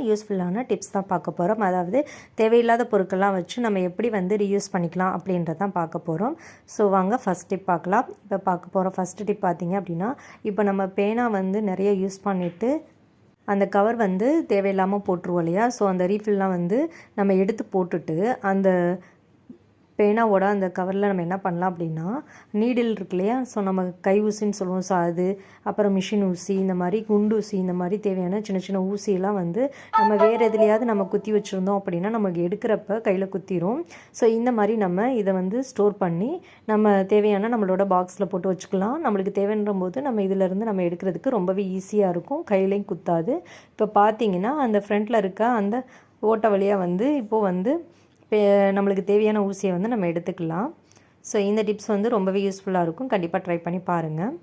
யூஸ்ஃபுல்லான டிப்ஸ் தான் பார்க்க போகிறோம். அதாவது தேவையில்லாத பொருட்கள்லாம் வச்சு நம்ம எப்படி வந்து ரீயூஸ் பண்ணிக்கலாம் அப்படின்றத தான் பார்க்க போகிறோம். ஸோ வாங்க ஃபஸ்ட் டிப் பார்க்கலாம். இப்போ பார்க்க போகிற ஃபஸ்ட்டு டிப் பார்த்திங்க அப்படின்னா, இப்போ நம்ம பேனா வந்து நிறைய யூஸ் பண்ணிவிட்டு அந்த கவர் வந்து தேவையில்லாமல் போட்டுருவோம் இல்லையா? ஸோ அந்த ரீஃபில்லாம் வந்து நம்ம எடுத்து போட்டுட்டு அந்த பேனாவோட அந்த கவரில் நம்ம என்ன பண்ணலாம் அப்படின்னா, நீடில் இருக்கு இல்லையா? ஸோ நம்ம கை ஊசின்னு சொல்லுவோம். ஸோ அது, அப்புறம் மிஷின் ஊசி, இந்த மாதிரி குண்டு ஊசி, இந்த மாதிரி தேவையான சின்ன சின்ன ஊசியெல்லாம் வந்து நம்ம வேறு எதுலையாவது நம்ம குத்தி வச்சுருந்தோம் அப்படின்னா நமக்கு எடுக்கிறப்ப கையில் குத்திரும். ஸோ இந்த மாதிரி நம்ம இதை வந்து ஸ்டோர் பண்ணி நம்ம தேவையான நம்மளோட பாக்ஸில் போட்டு வச்சுக்கலாம். நம்மளுக்கு தேவைன்ற போது நம்ம இதிலேருந்து நம்ம எடுக்கிறதுக்கு ரொம்பவே ஈஸியாக இருக்கும், கையிலையும் குத்தாது. இப்போ பார்த்தீங்கன்னா அந்த ஃப்ரண்ட்டில் இருக்க அந்த ஓட்டை வழியாக வந்து இப்போது வந்து நம்மளுக்கு தேவையான ஊசியை வந்து நம்ம எடுத்துக்கலாம். ஸோ இந்த டிப்ஸ் வந்து ரொம்பவே யூஸ்ஃபுல்லாக இருக்கும். கண்டிப்பாக ட்ரை பண்ணி பாருங்கள்.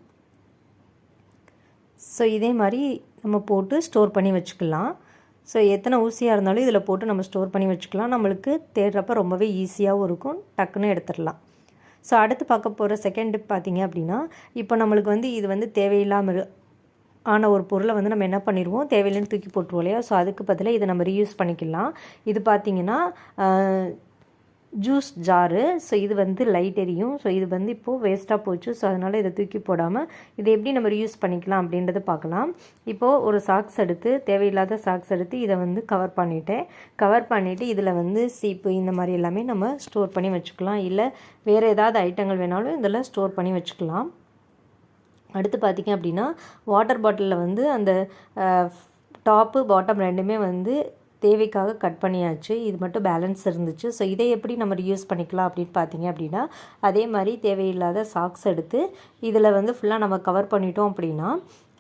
ஸோ இதே மாதிரி நம்ம போட்டு ஸ்டோர் பண்ணி வச்சுக்கலாம். ஸோ எத்தனை ஊசியாக இருந்தாலும் இதில் போட்டு நம்ம ஸ்டோர் பண்ணி வச்சுக்கலாம். நம்மளுக்கு தேடுறப்ப ரொம்பவே ஈஸியாகவும் இருக்கும், டக்குன்னு எடுத்துடலாம். ஸோ அடுத்து பார்க்க போகிற செகண்ட் டிப் பார்த்திங்க அப்படின்னா, இப்போ நம்மளுக்கு வந்து இது வந்து தேவையில்லாமல் ஆன ஒரு பொருளை வந்து நம்ம என்ன பண்ணிடுவோம், தேவையில்லைன்னு தூக்கி போட்டுருவோம் இல்லையா? ஸோ அதுக்கு பதிலாக இதை நம்ம ரீயூஸ் பண்ணிக்கலாம். இது பார்த்திங்கன்னா ஜூஸ் ஜாரு. ஸோ இது வந்து லைட் எரியும். ஸோ இது வந்து இப்போது வேஸ்ட்டாக போச்சு. ஸோ அதனால் இதை தூக்கி போடாமல் இதை எப்படி நம்ம ரீயூஸ் பண்ணிக்கலாம் அப்படின்றத பார்க்கலாம். இப்போது ஒரு சாக்ஸ் எடுத்து, தேவையில்லாத சாக்ஸ் எடுத்து இதை வந்து கவர் பண்ணிவிட்டு இதில் வந்து சீப்பு இந்த மாதிரி எல்லாமே நம்ம ஸ்டோர் பண்ணி வச்சுக்கலாம். இல்லை வேறு ஏதாவது ஐட்டங்கள் வேணாலும் இதில் ஸ்டோர் பண்ணி வச்சுக்கலாம். அடுத்து பார்த்திங்க அப்படின்னா, வாட்டர் பாட்டிலில் வந்து அந்த டாப்பு பாட்டம் ரெண்டுமே வந்து தேவைக்காக கட் பண்ணியாச்சு. இது மட்டும் பேலன்ஸ் இருந்துச்சு. ஸோ இதை எப்படி நம்ம ரீயூஸ் பண்ணிக்கலாம் அப்படின்னு பார்த்தீங்க அப்படின்னா, அதே மாதிரி தேவையில்லாத சாக்ஸ் எடுத்து இதில் வந்து ஃபுல்லாக நம்ம கவர் பண்ணிட்டோம் அப்படின்னா,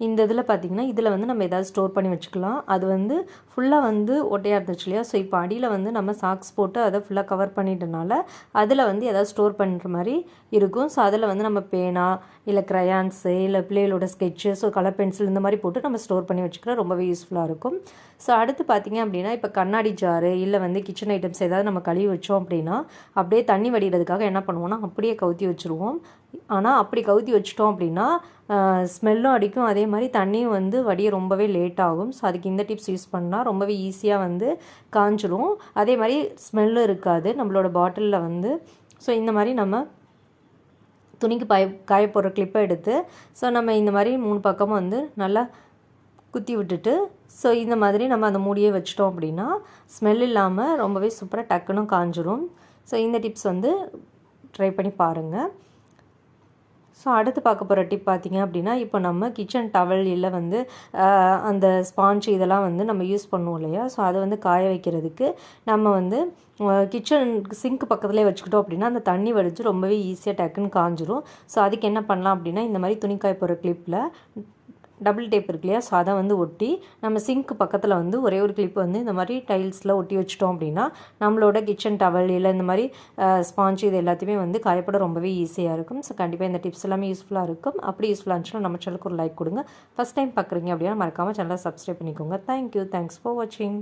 இந்த இதில் பார்த்திங்கன்னா இதில் வந்து நம்ம எதாவது ஸ்டோர் பண்ணி வச்சுக்கலாம். அது வந்து ஃபுல்லாக வந்து ஒட்டையாக இருந்துச்சு இல்லையா? ஸோ இப்போ அடியில் வந்து நம்ம சாக்ஸ் போட்டு அதை ஃபுல்லாக கவர் பண்ணிட்டனால அதில் வந்து எதாவது ஸ்டோர் பண்ணுற மாதிரி இருக்கும். ஸோ அதில் வந்து நம்ம பேனா, இல்லை க்ரையான்ஸு, இல்லை பிள்ளைகளோட ஸ்கெட்சு, ஸோ கலர் பென்சில் இந்த மாதிரி போட்டு நம்ம ஸ்டோர் பண்ணி வச்சுக்கலாம். ரொம்பவே யூஸ்ஃபுல்லாக இருக்கும். ஸோ அடுத்து பார்த்திங்க அப்படின்னா, இப்போ கண்ணாடி ஜாரு இல்லை வந்து கிச்சன் ஐட்டம்ஸ் ஏதாவது நம்ம கழுவி வச்சோம் அப்படின்னா, அப்படியே தண்ணி வடிகிறதுக்காக என்ன பண்ணுவோம்னா அப்படியே கவுத்தி வச்சுருவோம். ஆனால் அப்படி கவுத்தி வச்சிட்டோம் அப்படின்னா ஸ்மெல்லும் அடிக்கும், அதே மாதிரி தண்ணியும் வந்து வடிய ரொம்பவே லேட் ஆகும். ஸோ அதுக்கு இந்த டிப்ஸ் யூஸ் பண்ணால் ரொம்பவே ஈஸியாக வந்து காஞ்சிரும், அதே மாதிரி ஸ்மெல்லும் இருக்காது நம்மளோட பாட்டிலில் வந்து. ஸோ இந்த மாதிரி நம்ம துணிக்கு காய போடுற கிளிப்பை எடுத்து ஸோ நம்ம இந்த மாதிரி 3 பக்கமும் வந்து நல்லா குத்தி விட்டுட்டு ஸோ இந்த மாதிரி நம்ம அந்த மூடியே வச்சிட்டோம் அப்படின்னா ஸ்மெல் இல்லாமல் ரொம்பவே சூப்பராக டக்குன்னு காஞ்சிரும். ஸோ இந்த டிப்ஸ் வந்து ட்ரை பண்ணி பாருங்கள். ஸோ அடுத்து பார்க்க போகிற டிப் பார்த்திங்க அப்படின்னா, இப்போ நம்ம கிச்சன் டவல் இல்லை வந்து அந்த ஸ்பாஞ்ச் இதெல்லாம் வந்து நம்ம யூஸ் பண்ணுவோம் இல்லையா? ஸோ அதை வந்து காய வைக்கிறதுக்கு நம்ம வந்து கிச்சன் சிங்க் பக்கத்துலேயே வச்சுக்கிட்டோம் அப்படின்னா அந்த தண்ணி வடித்து ரொம்பவே ஈஸியாக டக்குன்னு காஞ்சிரும். ஸோ அதுக்கு என்ன பண்ணலாம் அப்படின்னா, இந்த மாதிரி துணி காய போகிற கிளிப்பில் டபுள் டேப் இருக்கு இல்லையா? ஸோ அதை வந்து ஒட்டி நம்ம சிங்க் பக்கத்தில் வந்து ஒரே ஒரு கிளிப் வந்து இந்த மாதிரி டைல்ஸில் ஒட்டி வச்சிட்டோம் அப்படின்னா நம்மளோட கிச்சன் டவல் இல்லை இந்த மாதிரி ஸ்பாஞ்ச் இது எல்லாத்தையுமே வந்து காயப்பட ரொம்பவே ஈஸியாக இருக்கும். ஸோ கண்டிப்பாக இந்த டிப்ஸ் எல்லாமே யூஸ்ஃபுல்லாக இருக்கும். அப்படி யூஸ்ஃபுல்லாக இருந்துச்சுன்னா நம்ம சேனலுக்கு ஒரு லைக் கொடுங்க. ஃபஸ்ட் டைம் பார்க்குறீங்க அப்படின்னா மறக்காமல் சேனலை சப்ஸ்கிரைப் பண்ணிக்கோங்க. தேங்க்யூ. தேங்க்ஸ் ஃபார் வாட்சிங்.